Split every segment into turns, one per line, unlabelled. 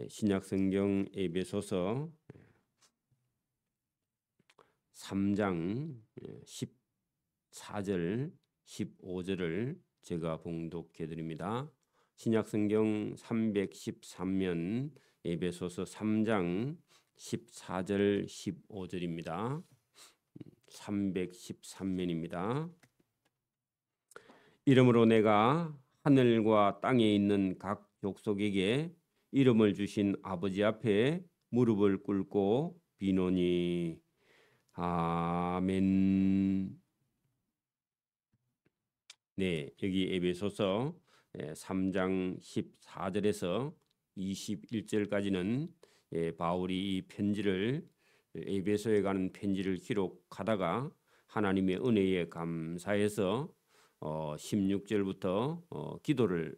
신약성경 에베소서 3장 14절 15절을 제가 봉독해 드립니다. 신약성경 313면 에베소서 3장 14절 15절입니다. 313면입니다. 이러므로 내가 하늘과 땅에 있는 각 족속에게 이름을 주신 아버지 앞에 무릎을 꿇고 비노니 아멘. 네, 여기 에베소서 3장 14절에서 21절까지는 바울이 이 편지를 에베소에 가는 편지를 기록하다가 하나님의 은혜에 감사해서 16절부터 기도를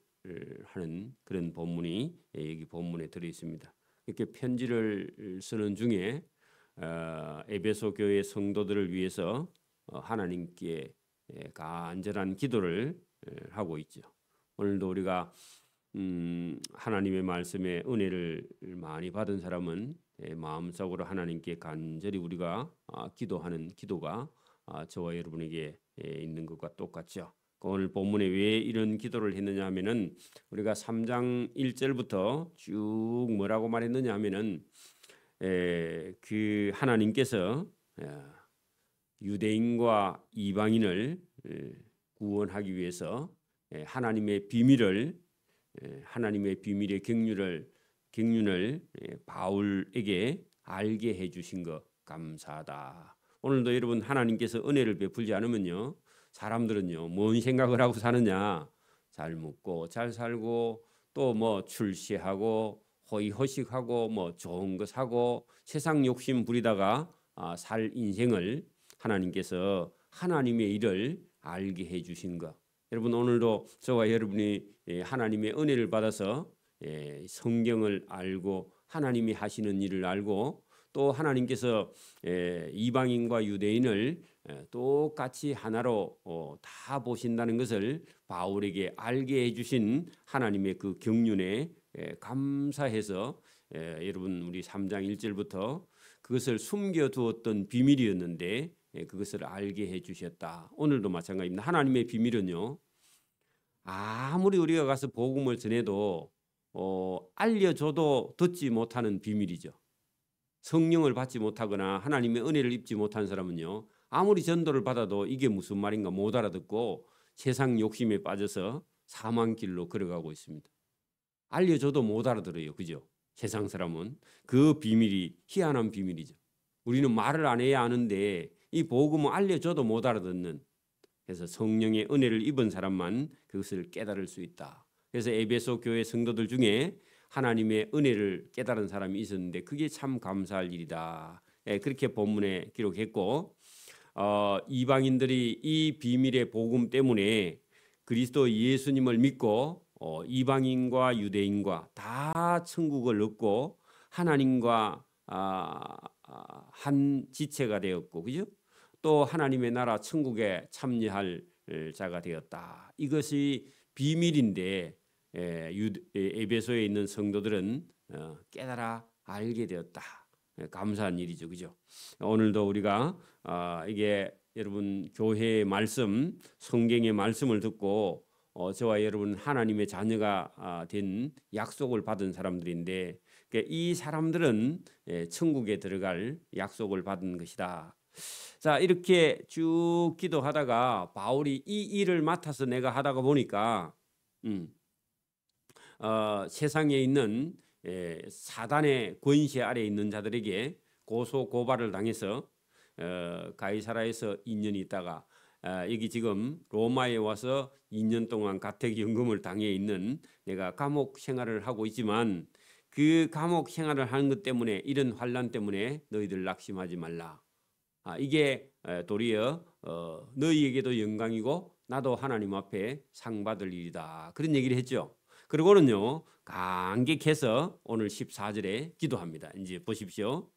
하는 그런 본문이 여기 본문에 들어 있습니다. 이렇게 편지를 쓰는 중에 에베소 교회 성도들을 위해서 하나님께 간절한 기도를 하고 있죠. 오늘도 우리가 하나님의 말씀에 은혜를 많이 받은 사람은 마음속으로 하나님께 간절히 우리가 기도하는 기도가 저와 여러분에게 있는 것과 똑같죠. 오늘 본문에 왜 이런 기도를 했느냐 하면은 우리가 3장 1절부터 쭉 뭐라고 말했느냐 하면은 그 하나님께서 유대인과 이방인을 구원하기 위해서 하나님의 비밀의 경륜을 바울에게 알게 해주신 것 감사하다. 오늘도 여러분 하나님께서 은혜를 베풀지 않으면요 사람들은요 뭔 생각을 하고 사느냐, 잘 먹고 잘 살고 또 뭐 출세하고 호의호식하고 뭐 좋은 거 사고 세상 욕심 부리다가 살 인생을 하나님께서 하나님의 일을 알게 해주신 것. 여러분 오늘도 저와 여러분이 하나님의 은혜를 받아서 성경을 알고 하나님이 하시는 일을 알고 또 하나님께서 이방인과 유대인을 똑같이 하나로 다 보신다는 것을 바울에게 알게 해주신 하나님의 그 경륜에 감사해서 여러분 우리 3장 1절부터 그것을 숨겨두었던 비밀이었는데 그것을 알게 해주셨다. 오늘도 마찬가지입니다. 하나님의 비밀은요 아무리 우리가 가서 복음을 전해도 알려줘도 듣지 못하는 비밀이죠. 성령을 받지 못하거나 하나님의 은혜를 입지 못한 사람은요 아무리 전도를 받아도 이게 무슨 말인가 못 알아듣고 세상 욕심에 빠져서 사망길로 걸어가고 있습니다. 알려줘도 못 알아들어요. 그죠? 세상 사람은 그 비밀이 희한한 비밀이죠. 우리는 말을 안 해야 아는데 이 복음을 알려줘도 못 알아듣는, 그래서 성령의 은혜를 입은 사람만 그것을 깨달을 수 있다. 그래서 에베소 교회 성도들 중에 하나님의 은혜를 깨달은 사람이 있었는데 그게 참 감사할 일이다. 그렇게 본문에 기록했고 이방인들이 이 비밀의 복음 때문에 그리스도 예수님을 믿고 이방인과 유대인과 다 천국을 얻고 하나님과 한 지체가 되었고, 그죠? 또 하나님의 나라 천국에 참여할 자가 되었다. 이것이 비밀인데 에베소에 있는 성도들은 깨달아 알게 되었다. 감사한 일이죠, 그죠? 오늘도 우리가 이게 여러분 교회의 말씀, 성경의 말씀을 듣고 저와 여러분 하나님의 자녀가 된 약속을 받은 사람들인데 이 사람들은 천국에 들어갈 약속을 받은 것이다. 자, 이렇게 쭉 기도하다가 바울이 이 일을 맡아서 내가 하다가 보니까 세상에 있는 사단의 권세 아래에 있는 자들에게 고소 고발을 당해서 가이사라에서 2년 있다가 여기 지금 로마에 와서 2년 동안 가택연금을 당해 있는 내가 감옥 생활을 하고 있지만 그 감옥 생활을 하는 것 때문에 이런 환난 때문에 너희들 낙심하지 말라. 이게 도리어 너희에게도 영광이고 나도 하나님 앞에 상 받을 일이다. 그런 얘기를 했죠. 그리고는요 감격해서 오늘 14절에 기도합니다. 이제 보십시오.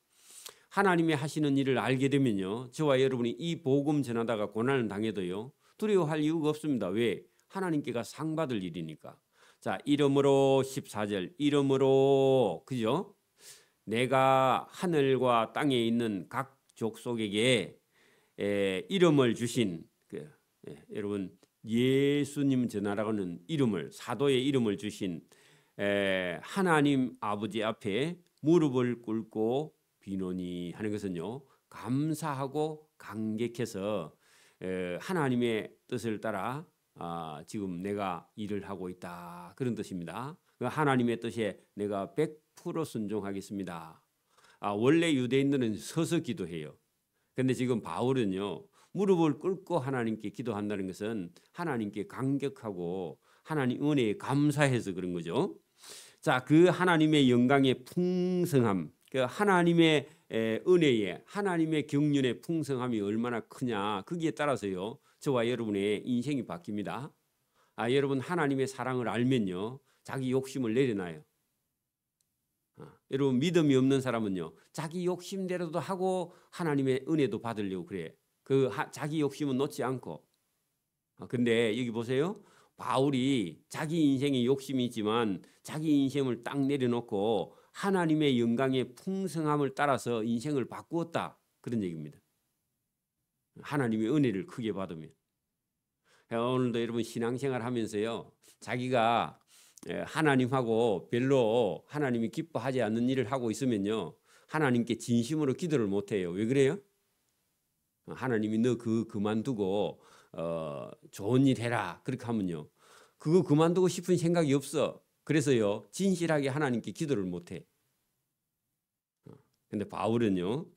하나님이 하시는 일을 알게 되면요 저와 여러분이 이 복음 전하다가 고난을 당해도요 두려워할 이유가 없습니다. 왜? 하나님께가 상 받을 일이니까. 자, 이름으로 14절 이름으로 그죠? 내가 하늘과 땅에 있는 각 족속에게 이름을 주신 여러분 예수님 전하라고는 이름을 사도의 이름을 주신 하나님 아버지 앞에 무릎을 꿇고 비노니 하는 것은요 감사하고 감격해서 하나님의 뜻을 따라 지금 내가 일을 하고 있다 그런 뜻입니다. 하나님의 뜻에 내가 100% 순종하겠습니다. 원래 유대인들은 서서 기도해요. 그런데 지금 바울은요 무릎을 꿇고 하나님께 기도한다는 것은 하나님께 감격하고 하나님 은혜에 감사해서 그런 거죠. 자, 그 하나님의 영광의 풍성함, 그 하나님의 은혜에 하나님의 경륜의 풍성함이 얼마나 크냐 거기에 따라서요 저와 여러분의 인생이 바뀝니다. 여러분 하나님의 사랑을 알면요 자기 욕심을 내려놔요. 여러분 믿음이 없는 사람은요 자기 욕심대로도 하고 하나님의 은혜도 받으려고 그래. 자기 욕심은 놓지 않고. 근데 여기 보세요. 바울이 자기 인생에 욕심이 있지만 자기 인생을 딱 내려놓고 하나님의 영광의 풍성함을 따라서 인생을 바꾸었다 그런 얘기입니다. 하나님의 은혜를 크게 받으면. 오늘도 여러분 신앙생활 하면서요 자기가 하나님하고 별로 하나님이 기뻐하지 않는 일을 하고 있으면요 하나님께 진심으로 기도를 못해요. 왜 그래요? 하나님이 너 그만두고 좋은 일 해라 그렇게 하면요 그거 그만두고 싶은 생각이 없어. 그래서요 진실하게 하나님께 기도를 못해. 근데 바울은요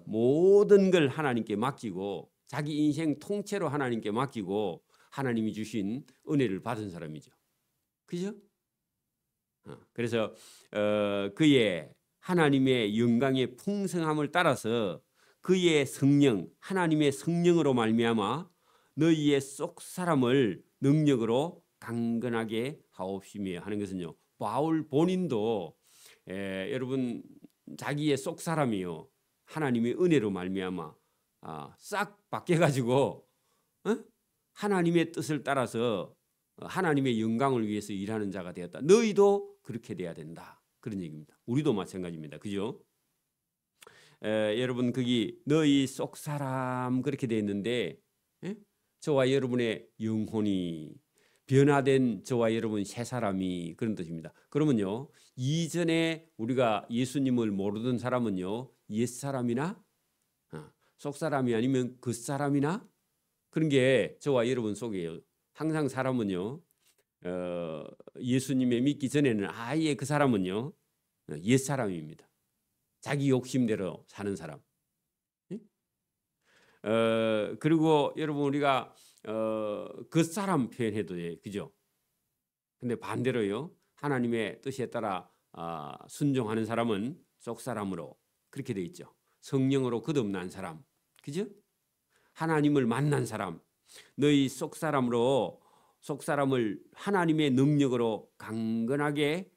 모든 걸 하나님께 맡기고 자기 인생 통째로 하나님께 맡기고 하나님이 주신 은혜를 받은 사람이죠. 그죠? 그래서 그의 하나님의 영광의 풍성함을 따라서 그의 성령 하나님의 성령으로 말미암아 너희의 속 사람을 능력으로 강건하게 하옵시며 하는 것은요 바울 본인도 여러분 자기의 속 사람이요 하나님의 은혜로 말미암아 싹 바뀌어가지고 하나님의 뜻을 따라서 하나님의 영광을 위해서 일하는 자가 되었다. 너희도 그렇게 돼야 된다 그런 얘기입니다. 우리도 마찬가지입니다. 그죠? 여러분 거기 너희 속 사람 그렇게 돼 있는데 저와 여러분의 영혼이 변화된 저와 여러분 새 사람이 그런 뜻입니다. 그러면요 이전에 우리가 예수님을 모르던 사람은요 옛 사람이나 속 사람이 아니면 그 사람이나 그런 게 저와 여러분 속에요. 항상 사람은요 예수님에 믿기 전에는 아예 그 사람은요 옛 사람입니다. 자기 욕심대로 사는 사람. 그리고 여러분 우리가 그 사람 표현해도 돼, 그죠? 근데 반대로요 하나님의 뜻에 따라 순종하는 사람은 속 사람으로 그렇게 돼 있죠. 성령으로 거듭난 사람, 그죠? 하나님을 만난 사람, 너희 속 사람으로 속 사람을 하나님의 능력으로 강건하게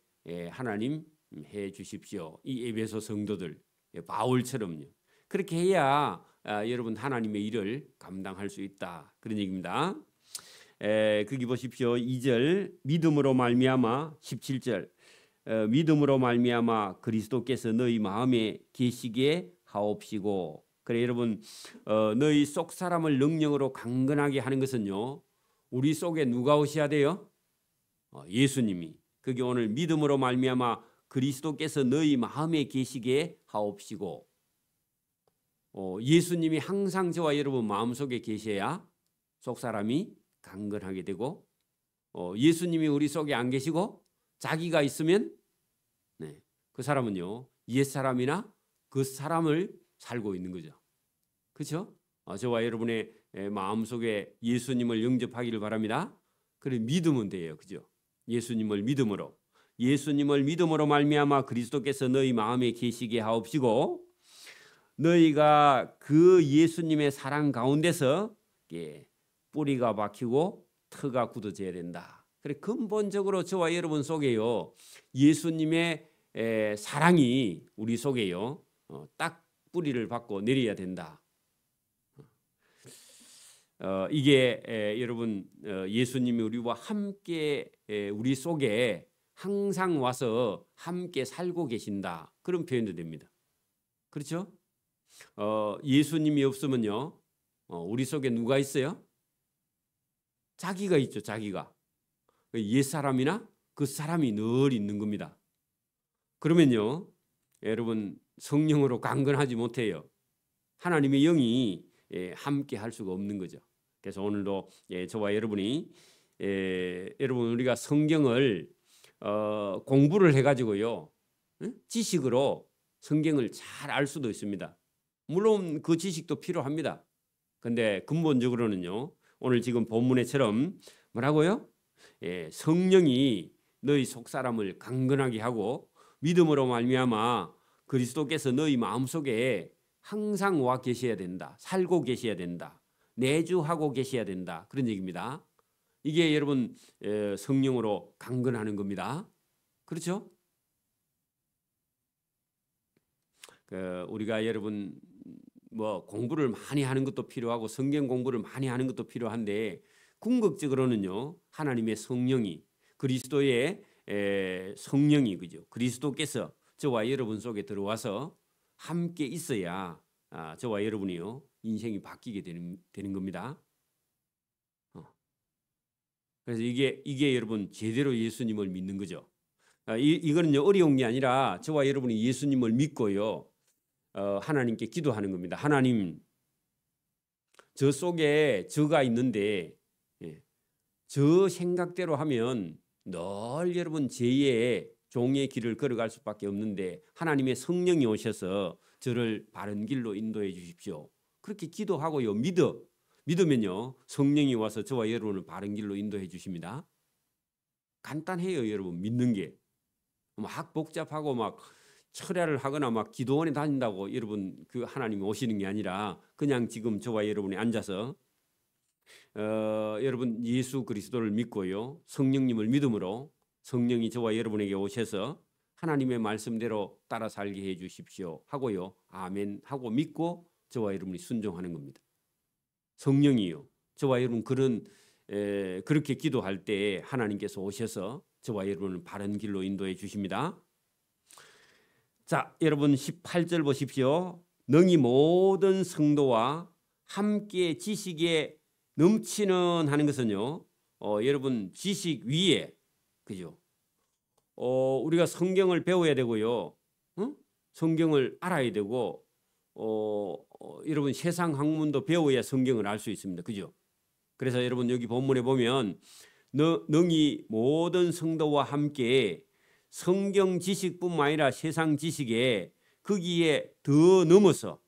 하나님 해 주십시오. 이 에베소 성도들 바울처럼요. 그렇게 해야 여러분 하나님의 일을 감당할 수 있다 그런 얘기입니다. 거기 보십시오. 2절 믿음으로 말미암아 17절 믿음으로 말미암아 그리스도께서 너희 마음에 계시게 하옵시고. 그래 여러분 너희 속 사람을 능력으로 강건하게 하는 것은요 우리 속에 누가 오셔야 돼요? 예수님이. 그게 오늘 믿음으로 말미암아 그리스도께서 너희 마음에 계시게 하옵시고. 예수님이 항상 저와 여러분 마음속에 계셔야 속 사람이 강건하게 되고 예수님이 우리 속에 안 계시고 자기가 있으면 그 사람은요 옛 사람이나 그 사람을 살고 있는 거죠. 그렇죠? 저와 여러분의 마음속에 예수님을 영접하기를 바랍니다. 그래 믿으면 돼요. 그죠? 예수님을 믿음으로 말미암아 그리스도께서 너희 마음에 계시게 하옵시고 너희가 그 예수님의 사랑 가운데서 뿌리가 박히고 터가 굳어져야 된다. 그래 근본적으로 저와 여러분 속에요 예수님의 사랑이 우리 속에요 딱 뿌리를 받고 내려야 된다. 이게 여러분 예수님이 우리와 함께 우리 속에 항상 와서 함께 살고 계신다. 그런 표현도 됩니다. 그렇죠? 예수님이 없으면요. 우리 속에 누가 있어요? 자기가 있죠. 자기가. 옛사람이나 그 사람이 늘 있는 겁니다. 그러면요. 여러분 성령으로 강건하지 못해요. 하나님의 영이 함께 할 수가 없는 거죠. 그래서 오늘도 저와 여러분이 여러분 우리가 성경을 공부를 해가지고요. 지식으로 성경을 잘 알 수도 있습니다. 물론 그 지식도 필요합니다. 근데 근본적으로는요. 오늘 지금 본문에처럼 뭐라고요? 성령이 너희 속사람을 강건하게 하고 믿음으로 말미암아 그리스도께서 너희 마음속에 항상 와 계셔야 된다. 살고 계셔야 된다. 내주하고 계셔야 된다. 그런 얘기입니다. 이게 여러분 성령으로 강건하는 겁니다. 그렇죠? 우리가 여러분 뭐 공부를 많이 하는 것도 필요하고 성경 공부를 많이 하는 것도 필요한데 궁극적으로는요. 하나님의 성령이 그리스도의 성령이 그죠? 그리스도께서 저와 여러분 속에 들어와서 함께 있어야 저와 여러분이요. 인생이 바뀌게 되는 겁니다. 그래서 이게 여러분 제대로 예수님을 믿는 거죠. 이거는요 어려운 게 아니라 저와 여러분이 예수님을 믿고요. 하나님께 기도하는 겁니다. 하나님, 저 속에 저가 있는데 저 생각대로 하면 늘 여러분 죄의 종의 길을 걸어갈 수밖에 없는데 하나님의 성령이 오셔서 저를 바른 길로 인도해 주십시오. 그렇게 기도하고요. 믿으면요. 성령이 와서 저와 여러분을 바른 길로 인도해 주십니다. 간단해요. 여러분 믿는 게. 막 복잡하고 막 철야를 하거나 막 기도원에 다닌다고 여러분 그 하나님이 오시는 게 아니라 그냥 지금 저와 여러분이 앉아서 여러분 예수 그리스도를 믿고요. 성령님을 믿음으로 성령이 저와 여러분에게 오셔서 하나님의 말씀대로 따라 살게 해 주십시오 하고요. 아멘 하고 믿고 저와 여러분이 순종하는 겁니다. 성령이요. 저와 여러분 그렇게 기도할 때 하나님께서 오셔서 저와 여러분을 바른 길로 인도해 주십니다. 자, 여러분 18절 보십시오. 능히 모든 성도와 함께 지식에 넘치는 하는 것은요. 여러분 지식 위에 그죠? 우리가 성경을 배워야 되고요. 성경을 알아야 되고 여러분 세상 학문도 배워야 성경을 알 수 있습니다. 그죠? 그래서 여러분 여기 본문에 보면 능히 모든 성도와 함께 성경 지식뿐만 아니라 세상 지식에 거기에 더 넘어서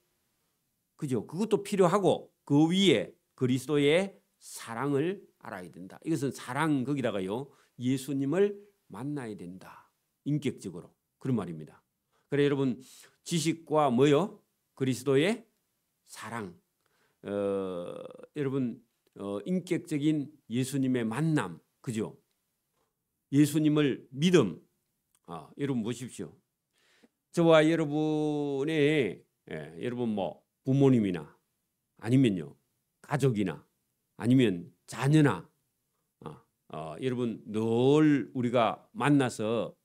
그죠? 그것도 필요하고 그 위에 그리스도의 사랑을 알아야 된다. 이것은 사랑 거기다가요. 예수님을 만나야 된다. 인격적으로. 그런 말입니다. 그래 여러분 지식과 뭐요? 그리스도의 사랑. 여러분 인격적인 예수님의 만남. 그죠? 예수님을 믿음. 여러분 보십시오. 저와 여러분의 여러분 뭐 부모님이나 아니면요 가족이나 아니면 자녀나 여러분 늘 우리가 만나서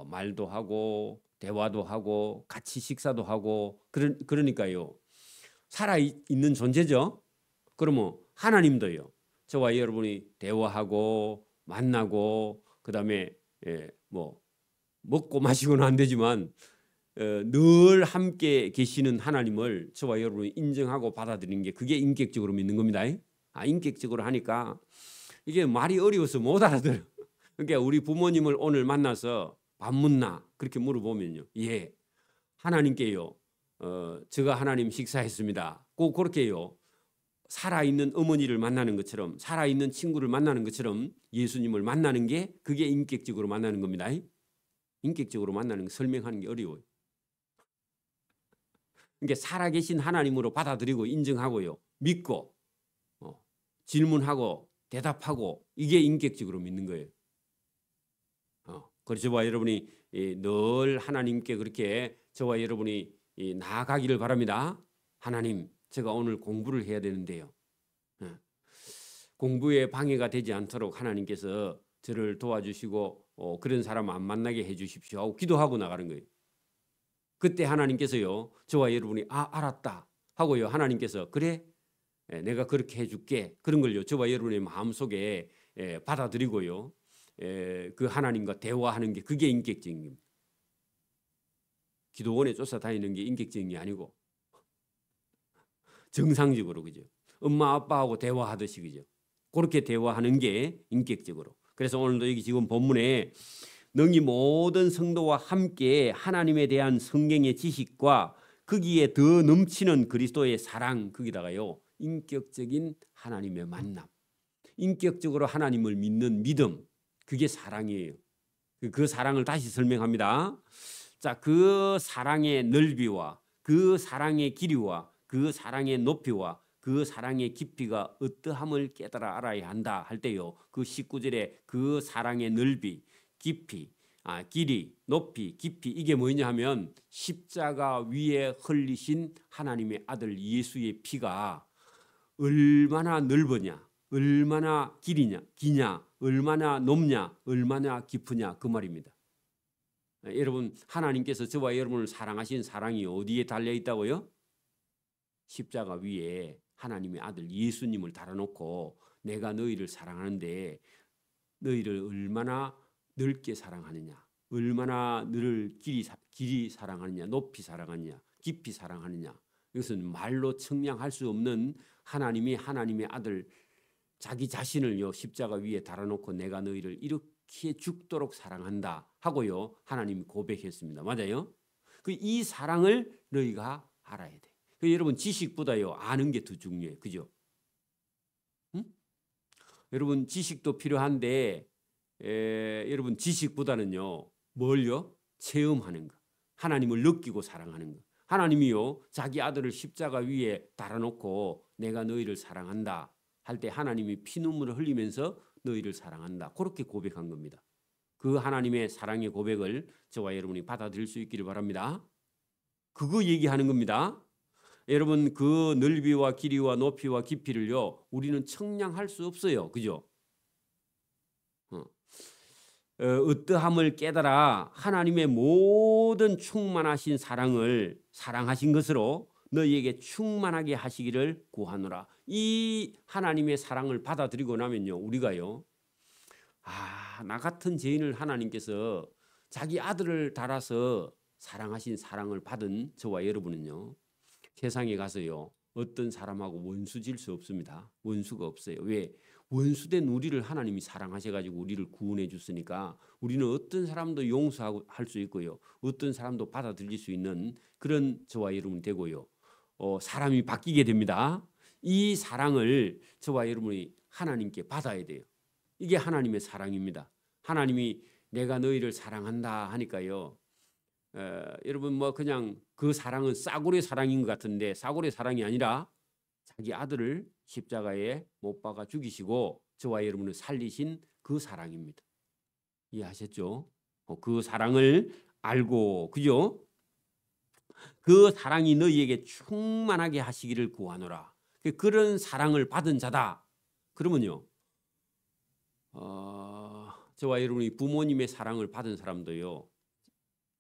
말도 하고 대화도 하고 같이 식사도 하고 그러니까요 살아 있는 존재죠. 그러면 하나님도요 저와 여러분이 대화하고 만나고 그다음에 뭐 먹고 마시고는 안 되지만 늘 함께 계시는 하나님을 저와 여러분이 인정하고 받아들이는 게 그게 인격적으로 믿는 겁니다. 인격적으로 하니까 이게 말이 어려워서 못 알아들어요. 그러니까 우리 부모님을 오늘 만나서 밥 묻나 그렇게 물어보면요. 예, 하나님께요. 제가 하나님 식사했습니다. 꼭 그렇게요. 살아있는 어머니를 만나는 것처럼 살아있는 친구를 만나는 것처럼 예수님을 만나는 게 그게 인격적으로 만나는 겁니다. 인격적으로 만나는 거 설명하는 게 어려워요. 그러니까 살아계신 하나님으로 받아들이고 인정하고요. 믿고 질문하고 대답하고 이게 인격적으로 믿는 거예요. 그래서 저와 여러분이 늘 하나님께 그렇게 저와 여러분이 나아가기를 바랍니다. 하나님 제가 오늘 공부를 해야 되는데요. 공부에 방해가 되지 않도록 하나님께서 저를 도와주시고 그런 사람 안 만나게 해주십시오 하고 기도하고 나가는 거예요. 그때 하나님께서요, 저와 여러분이 알았다 하고요, 하나님께서 그래 내가 그렇게 해줄게 그런 걸요 저와 여러분의 마음속에 받아들이고요, 그 하나님과 대화하는 게 그게 인격적인 겁니다. 기도원에 쫓아다니는 게 인격적인 게 아니고 정상적으로, 그죠? 엄마 아빠하고 대화하듯이, 그죠? 그렇게 대화하는 게 인격적으로. 그래서 오늘도 여기 지금 본문에 너희 모든 성도와 함께 하나님에 대한 성경의 지식과 거기에 더 넘치는 그리스도의 사랑, 거기다가요 인격적인 하나님의 만남, 인격적으로 하나님을 믿는 믿음, 그게 사랑이에요. 그 사랑을 다시 설명합니다. 자, 그 사랑의 넓이와 그 사랑의 길이와 그 사랑의 높이와 그 사랑의 깊이가 어떠함을 깨달아 알아야 한다 할 때요, 그 19절에 그 사랑의 넓이, 깊이, 길이, 높이, 깊이, 이게 뭐냐 하면 십자가 위에 흘리신 하나님의 아들 예수의 피가 얼마나 넓으냐, 얼마나 기냐, 얼마나 높냐, 얼마나 깊으냐, 그 말입니다. 여러분, 하나님께서 저와 여러분을 사랑하신 사랑이 어디에 달려 있다고요? 십자가 위에 하나님의 아들 예수님을 달아놓고 내가 너희를 사랑하는데 너희를 얼마나 넓게 사랑하느냐, 얼마나 너를 길이 사랑하느냐, 높이 사랑하느냐, 깊이 사랑하느냐, 이것은 말로 측량할 수 없는 하나님이 하나님의 아들 자기 자신을요 십자가 위에 달아놓고 내가 너희를 이렇게 죽도록 사랑한다 하고요 하나님이 고백했습니다. 맞아요? 이 사랑을 너희가 알아야 돼. 여러분, 지식보다요 아는 게 더 중요해요. 그죠? 응? 여러분, 지식도 필요한데 여러분, 지식보다는요 뭘요? 체험하는 거, 하나님을 느끼고 사랑하는 거. 하나님이요 자기 아들을 십자가 위에 달아놓고 내가 너희를 사랑한다 할 때 하나님이 피눈물을 흘리면서 너희를 사랑한다, 그렇게 고백한 겁니다. 그 하나님의 사랑의 고백을 저와 여러분이 받아들일 수 있기를 바랍니다. 그거 얘기하는 겁니다. 여러분, 그 넓이와 길이와 높이와 깊이를요 우리는 측량할 수 없어요. 그죠? 어떠함을 깨달아 하나님의 모든 충만하신 사랑을 사랑하신 것으로 너희에게 충만하게 하시기를 구하노라. 이 하나님의 사랑을 받아들이고 나면요 우리가요 나 같은 죄인을 하나님께서 자기 아들을 달아서 사랑하신 사랑을 받은 저와 여러분은요 세상에 가서요 어떤 사람하고 원수질 수 없습니다. 원수가 없어요. 왜? 원수된 우리를 하나님이 사랑하셔가지고 우리를 구원해 줬으니까 우리는 어떤 사람도 용서할 수 있고요, 어떤 사람도 받아들일 수 있는 그런 저와 여러분이 되고요, 사람이 바뀌게 됩니다. 이 사랑을 저와 여러분이 하나님께 받아야 돼요. 이게 하나님의 사랑입니다. 하나님이 내가 너희를 사랑한다 하니까요, 여러분 뭐 그냥 그 사랑은 싸구려 사랑인 것 같은데 싸구려 사랑이 아니라 자기 아들을 십자가에 못 박아 죽이시고 저와 여러분을 살리신 그 사랑입니다. 이해하셨죠? 그 사랑을 알고, 그죠? 그 사랑이 너희에게 충만하게 하시기를 구하노라. 그런 사랑을 받은 자다. 그러면요 저와 여러분이 부모님의 사랑을 받은 사람도요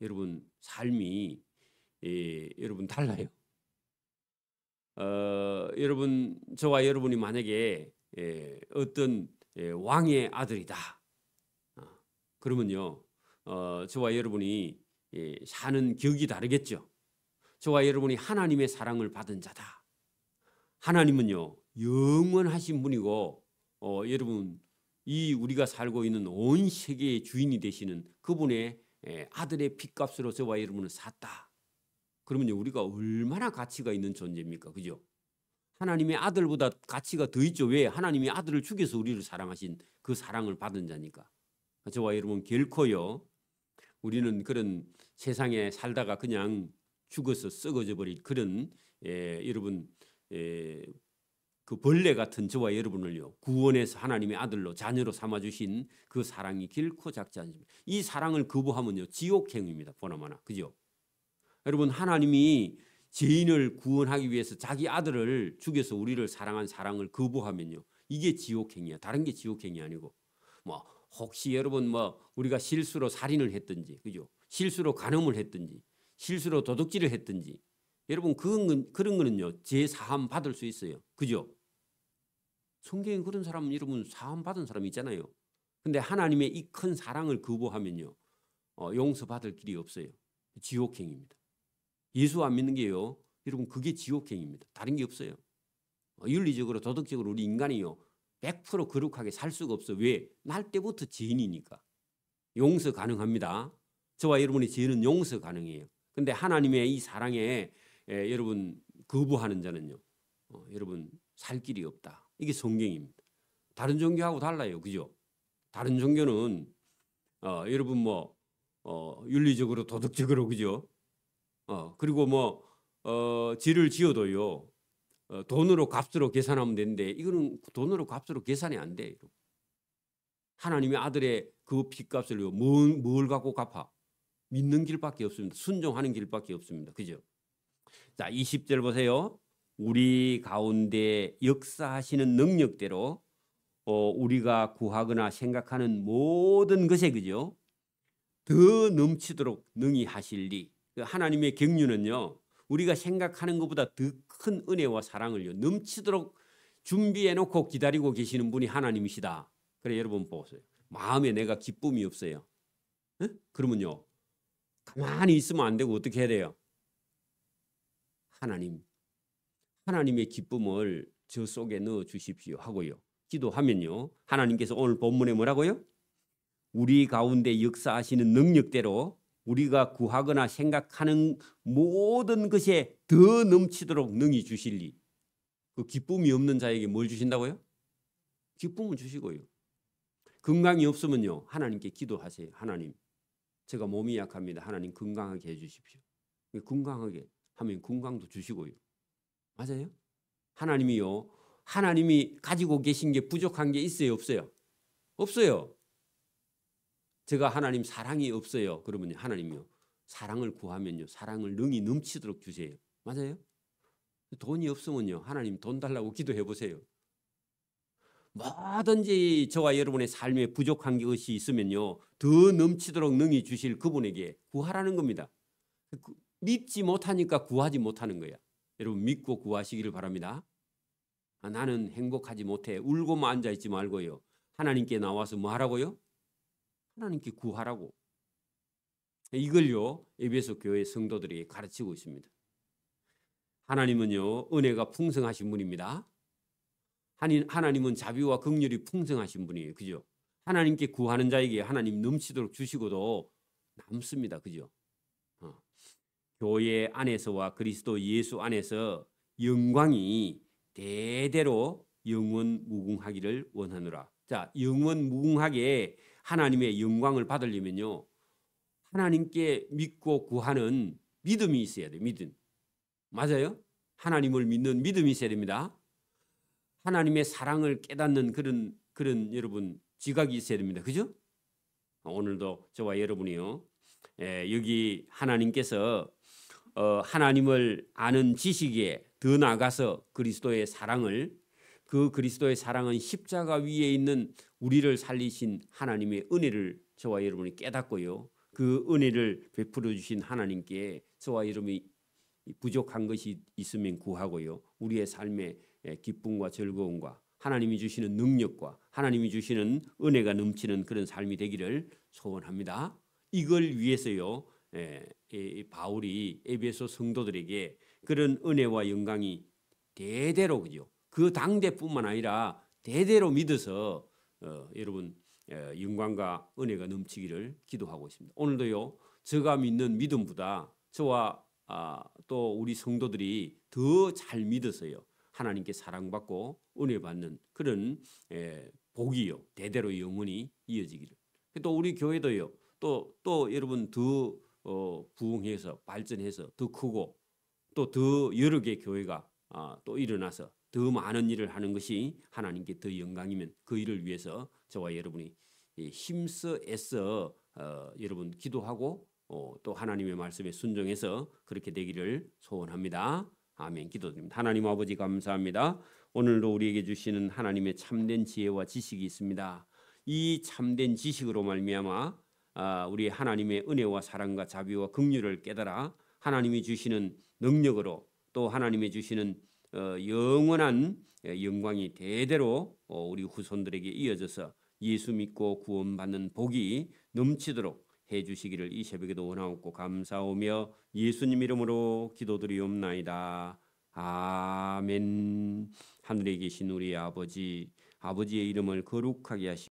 여러분 삶이 여러분 달라요. 여러분, 저와 여러분이 만약에 어떤 왕의 아들이다 그러면요 저와 여러분이 사는 격이 다르겠죠. 저와 여러분이 하나님의 사랑을 받은 자다. 하나님은요 영원하신 분이고 여러분 이 우리가 살고 있는 온 세계의 주인이 되시는 그분의 아들의 핏값으로 저와 여러분은 샀다. 그러면요 우리가 얼마나 가치가 있는 존재입니까? 그죠? 하나님의 아들보다 가치가 더 있죠. 왜? 하나님이 아들을 죽여서 우리를 사랑하신 그 사랑을 받은 자니까. 저와 여러분 결코요 우리는 그런 세상에 살다가 그냥 죽어서 썩어져 버릴 그런 여러분 그 벌레 같은 저와 여러분을요 구원해서 하나님의 아들로 자녀로 삼아주신 그 사랑이 결코 작지 않습니다. 이 사랑을 거부하면요 지옥행입니다. 보나마나. 그죠? 여러분, 하나님이 죄인을 구원하기 위해서 자기 아들을 죽여서 우리를 사랑한 사랑을 거부하면요 이게 지옥행위야. 다른 게 지옥행위 아니고. 뭐 혹시 여러분 뭐 우리가 실수로 살인을 했든지, 그죠? 실수로 간음을 했든지, 실수로 도둑질을 했든지, 여러분 그런 거는요 제 사함 받을 수 있어요. 그죠? 성경에 그런 사람 여러분 사함 받은 사람 있잖아요. 근데 하나님의 이 큰 사랑을 거부하면요 용서받을 길이 없어요. 지옥행입니다. 예수 안 믿는 게요 여러분 그게 지옥행입니다. 다른 게 없어요. 윤리적으로 도덕적으로 우리 인간이요 100% 거룩하게 살 수가 없어. 왜? 날 때부터 죄인이니까. 용서 가능합니다. 저와 여러분의 죄는 용서 가능해요. 근데 하나님의 이 사랑에 여러분 거부하는 자는요 여러분 살 길이 없다. 이게 성경입니다. 다른 종교하고 달라요. 그죠? 다른 종교는 여러분 뭐 윤리적으로 도덕적으로 그죠? 그리고 뭐 죄를 지어도요 돈으로 값으로 계산하면 되는데 이거는 돈으로 값으로 계산이 안 돼요. 하나님의 아들의 그 핏값을요 뭘 갖고 갚아? 믿는 길밖에 없습니다. 순종하는 길밖에 없습니다. 그죠? 자, 20절 보세요. 우리 가운데 역사하시는 능력대로 우리가 구하거나 생각하는 모든 것에 그죠? 더 넘치도록 능히 하실리. 하나님의 경륜은요. 우리가 생각하는 것보다 더 큰 은혜와 사랑을요. 넘치도록 준비해 놓고 기다리고 계시는 분이 하나님이시다. 그래 여러분 보세요. 마음에 내가 기쁨이 없어요. 에? 그러면요. 가만히 있으면 안 되고 어떻게 해야 돼요? 하나님의 기쁨을 저 속에 넣어 주십시오 하고요. 기도하면요. 하나님께서 오늘 본문에 뭐라고요? 우리 가운데 역사하시는 능력대로 우리가 구하거나 생각하는 모든 것에 더 넘치도록 능히 주실리. 그 기쁨이 없는 자에게 뭘 주신다고요? 기쁨을 주시고요. 건강이 없으면요. 하나님께 기도하세요. 하나님, 제가 몸이 약합니다. 하나님 건강하게 해주십시오. 건강하게 하면 건강도 주시고요. 맞아요? 하나님이요. 하나님이 가지고 계신 게 부족한 게 있어요? 없어요? 없어요. 제가 하나님 사랑이 없어요. 그러면 하나님이요. 사랑을 구하면요. 사랑을 능히 넘치도록 주세요. 맞아요? 돈이 없으면요. 하나님 돈 달라고 기도해 보세요. 뭐든지 저와 여러분의 삶에 부족한 것이 있으면요. 더 넘치도록 능히 주실 그분에게 구하라는 겁니다. 믿지 못하니까 구하지 못하는 거야. 여러분 믿고 구하시기를 바랍니다. 나는 행복하지 못해. 울고만 앉아있지 말고요. 하나님께 나와서 뭐 하라고요? 하나님께 구하라고. 이걸요. 에베소 교회 성도들이 가르치고 있습니다. 하나님은요. 은혜가 풍성하신 분입니다. 하나님은 자비와 긍휼이 풍성하신 분이에요. 그죠? 하나님께 구하는 자에게 하나님 넘치도록 주시고도 남습니다. 그죠? 교회 안에서와 그리스도 예수 안에서 영광이 대대로 영원 무궁하기를 원하노라. 자, 영원 무궁하게 하나님의 영광을 받으려면요. 하나님께 믿고 구하는 믿음이 있어야 돼요. 믿음. 맞아요? 하나님을 믿는 믿음이 있어야 됩니다. 하나님의 사랑을 깨닫는 그런 여러분 지각이 있어야 됩니다. 그죠? 오늘도 저와 여러분이요. 여기 하나님께서 하나님을 아는 지식에 더 나아가서 그리스도의 사랑을 그 그리스도의 사랑은 십자가 위에 있는 우리를 살리신 하나님의 은혜를 저와 여러분이 깨닫고요. 그 은혜를 베풀어 주신 하나님께 저와 여러분이 부족한 것이 있으면 구하고요. 우리의 삶에 기쁨과 즐거움과 하나님이 주시는 능력과 하나님이 주시는 은혜가 넘치는 그런 삶이 되기를 소원합니다. 이걸 위해서요. 바울이 에베소 성도들에게 그런 은혜와 영광이 대대로 그죠. 그 당대뿐만 아니라 대대로 믿어서 여러분 영광과 은혜가 넘치기를 기도하고 있습니다. 오늘도요. 제가 믿는 믿음보다 저와 또 우리 성도들이 더 잘 믿어서요. 하나님께 사랑받고 은혜 받는 그런 복이요. 대대로 영원히 이어지기를. 또 우리 교회도요. 또 여러분 더 부흥해서 발전해서 더 크고 또 더 여러 개 교회가 또 일어나서 더 많은 일을 하는 것이 하나님께 더 영광이면 그 일을 위해서 저와 여러분이 힘써 애써 여러분 기도하고 또 하나님의 말씀에 순종해서 그렇게 되기를 소원합니다. 아멘. 기도드립니다. 하나님 아버지 감사합니다. 오늘도 우리에게 주시는 하나님의 참된 지혜와 지식이 있습니다. 이 참된 지식으로 말미암아 우리 하나님의 은혜와 사랑과 자비와 긍휼을 깨달아 하나님이 주시는 능력으로 또 하나님이 주시는 영원한 영광이 대대로 우리 후손들에게 이어져서 예수 믿고 구원받는 복이 넘치도록 해주시기를 이 새벽에도 원하옵고 감사하며 예수님 이름으로 기도드리옵나이다. 아멘. 하늘에 계신 우리 아버지의 이름을 거룩하게 하시고